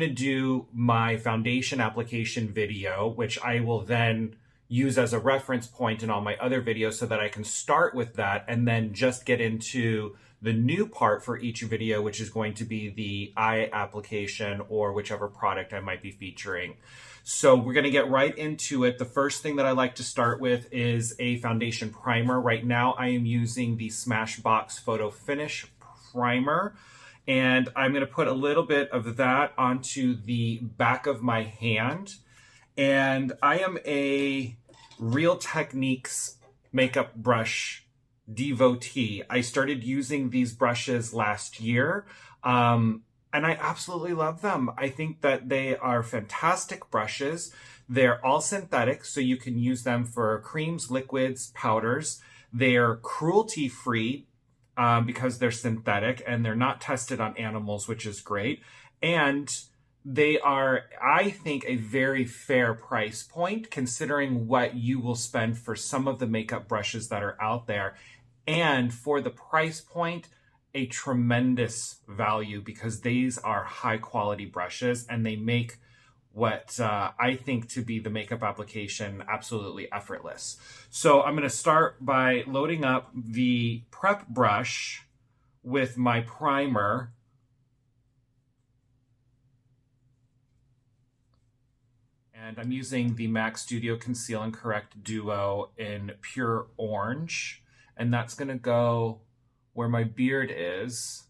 going to do my foundation application video, which I will then use as a reference point in all my other videos so that I can start with that and then just get into the new part for each video, which is going to be the eye application or whichever product I might be featuring. So we're going to get right into it. The first thing that I like to start with is a foundation primer. Right now I am using the Smashbox Photo Finish Primer, and I'm going to put a little bit of that onto the back of my hand. And I am a Real Techniques makeup brush devotee. I started using these brushes last year, and I absolutely love them. I think that they are fantastic brushes. They're all synthetic, so you can use them for creams, liquids, powders. They're cruelty-free because they're synthetic and they're not tested on animals, which is great. And they are, I think, a very fair price point considering what you will spend for some of the makeup brushes that are out there. And for the price point, a tremendous value because these are high quality brushes and they make what I think to be the makeup application absolutely effortless. So I'm going to start by loading up the prep brush with my primer. And I'm using the MAC Studio Conceal and Correct Duo in Pure Orange. And that's going to go where my beard is.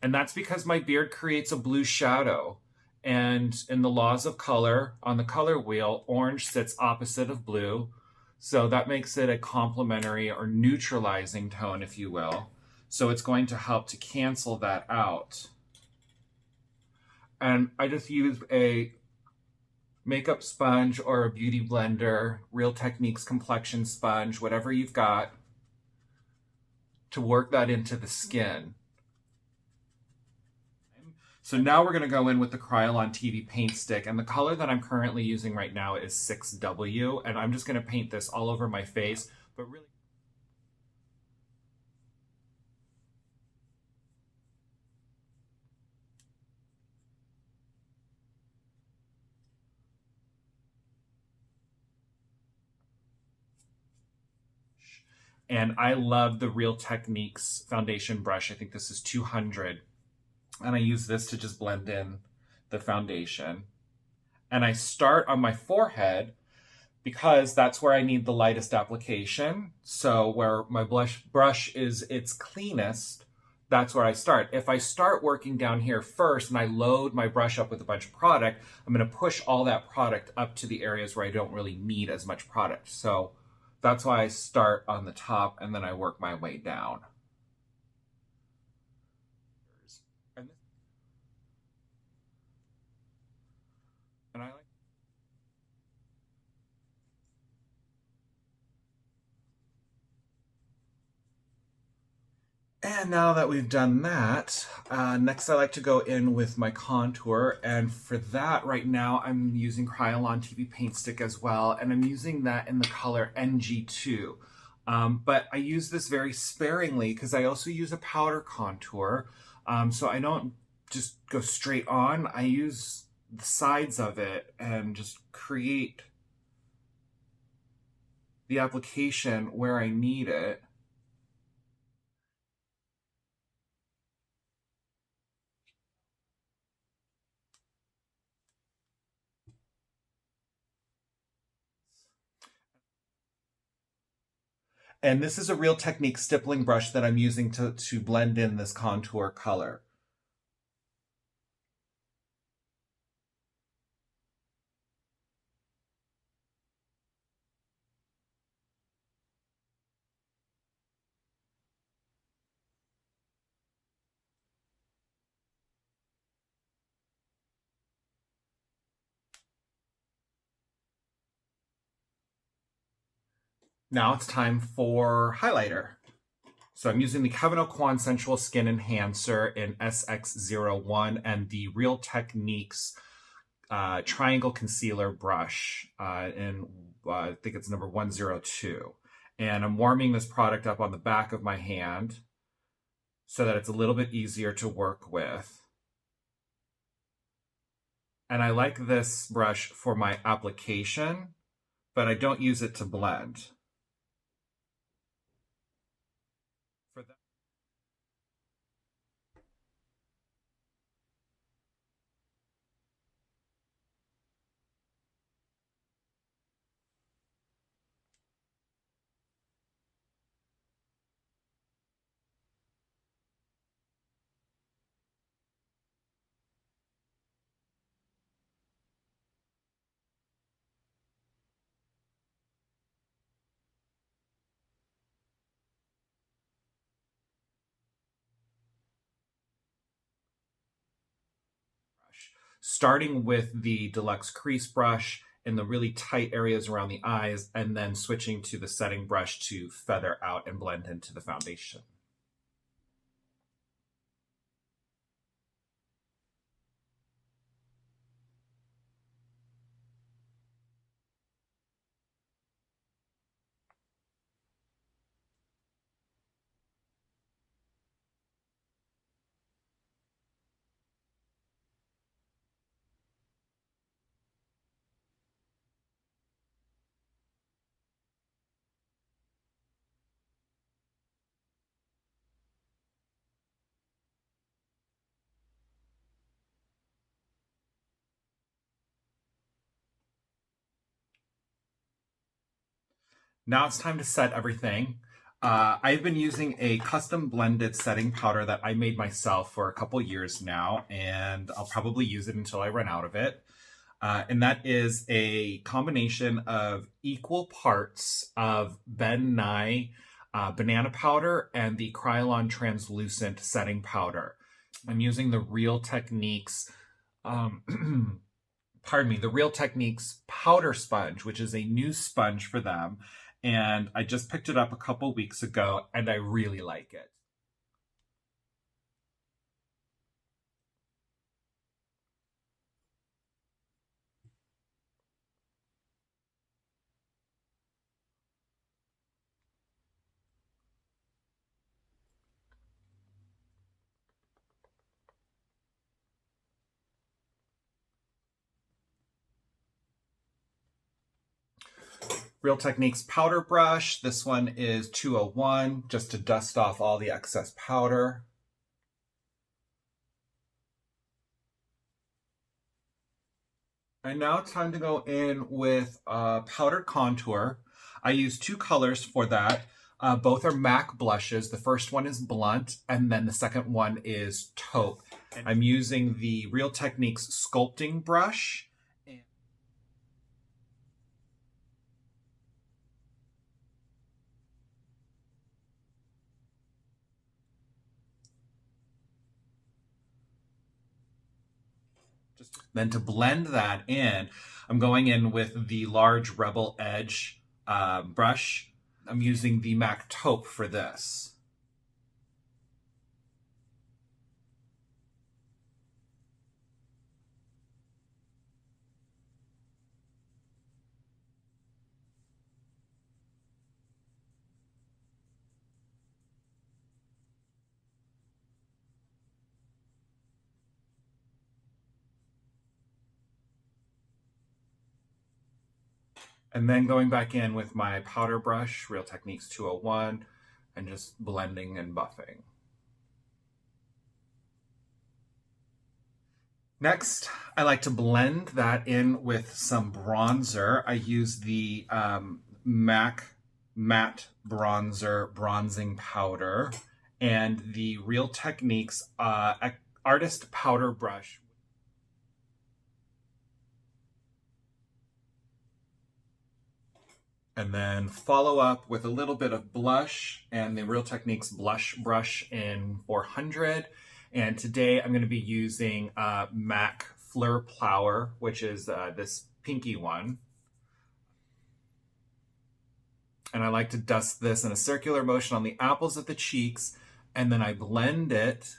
And that's because my beard creates a blue shadow. And in the laws of color, on the color wheel, orange sits opposite of blue. So that makes it a complementary or neutralizing tone, if you will. So it's going to help to cancel that out. And I just use a makeup sponge or a beauty blender, Real Techniques complexion sponge, whatever you've got, to work that into the skin. So now we're going to go in with the Kryolan TV paint stick, and the color that I'm currently using right now is 6W, and I'm just going to paint this all over my face, but really and I love the Real Techniques foundation brush. I think this is 200. And I use this to just blend in the foundation. And I start on my forehead because that's where I need the lightest application. So where my brush is its cleanest, that's where I start. If I start working down here first and I load my brush up with a bunch of product, I'm going to push all that product up to the areas where I don't really need as much product. So that's why I start on the top and then I work my way down. And I like. And now that we've done that, next I like to go in with my contour. And for that, right now, I'm using Kryolan TV paint stick as well. And I'm using that in the color NG2. But I use this very sparingly because I also use a powder contour. So I don't just go straight on. I use the sides of it and just create the application where I need it. And this is a Real Technique stippling brush that I'm using to blend in this contour color. Now it's time for highlighter. So I'm using the Kevyn Aucoin Sensual Skin Enhancer in SX01 and the Real Techniques Triangle Concealer Brush in, I think it's number 102. And I'm warming this product up on the back of my hand so that it's a little bit easier to work with. And I like this brush for my application, but I don't use it to blend. For that, starting with the Deluxe Crease brush in the really tight areas around the eyes, and then switching to the setting brush to feather out and blend into the foundation. Now it's time to set everything. I've been using a custom blended setting powder that I made myself for a couple years now, and I'll probably use it until I run out of it. And that is a combination of equal parts of Nye Banana Powder and the Kryolan Translucent Setting Powder. I'm using the Real Techniques pardon me, the Real Techniques powder sponge, which is a new sponge for them. And I just picked it up a couple weeks ago, and I really like it. Real Techniques powder brush. This one is 201, just to dust off all the excess powder. And now it's time to go in with powdered contour. I use two colors for that. Both are MAC blushes. The first one is Blunt, and then the second one is Taupe. I'm using the Real Techniques sculpting brush. Then to blend that in, I'm going in with the large Rebel Edge brush. I'm using the MAC Taupe for this. And then going back in with my powder brush, Real Techniques 201, and just blending and buffing. Next, I like to blend that in with some bronzer. I use the MAC Matte Bronzer Bronzing Powder and the Real Techniques Artist Powder Brush. And then follow up with a little bit of blush and the Real Techniques blush brush in 400. And today I'm going to be using MAC Fleur Flower, which is this pinky one. And I like to dust this in a circular motion on the apples of the cheeks, and then I blend it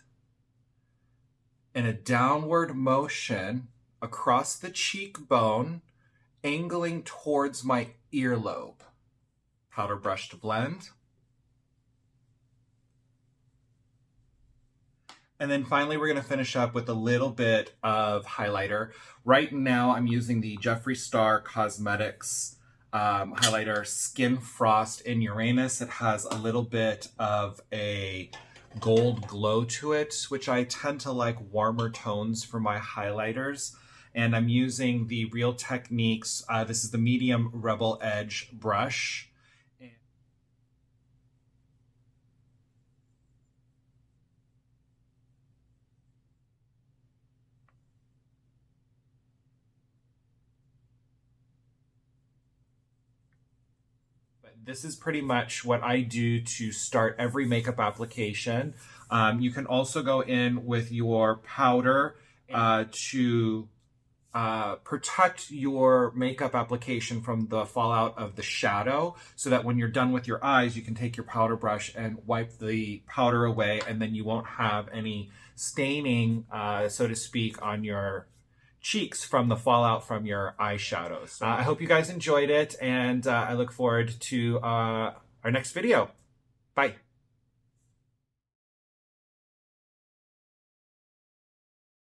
in a downward motion across the cheekbone, angling towards my earlobe. Powder brush to blend. And then finally, we're going to finish up with a little bit of highlighter. Right now, I'm using the Jeffree Star Cosmetics highlighter Skin Frost in Uranus. It has a little bit of a gold glow to it, which I tend to like warmer tones for my highlighters. And I'm using the Real Techniques. This is the medium Rebel Edge brush. This is pretty much what I do to start every makeup application. You can also go in with your powder to protect your makeup application from the fallout of the shadow, so that when you're done with your eyes, you can take your powder brush and wipe the powder away, and then you won't have any staining, so to speak, on your cheeks from the fallout from your eyeshadows. I hope you guys enjoyed it, and I look forward to our next video. Bye.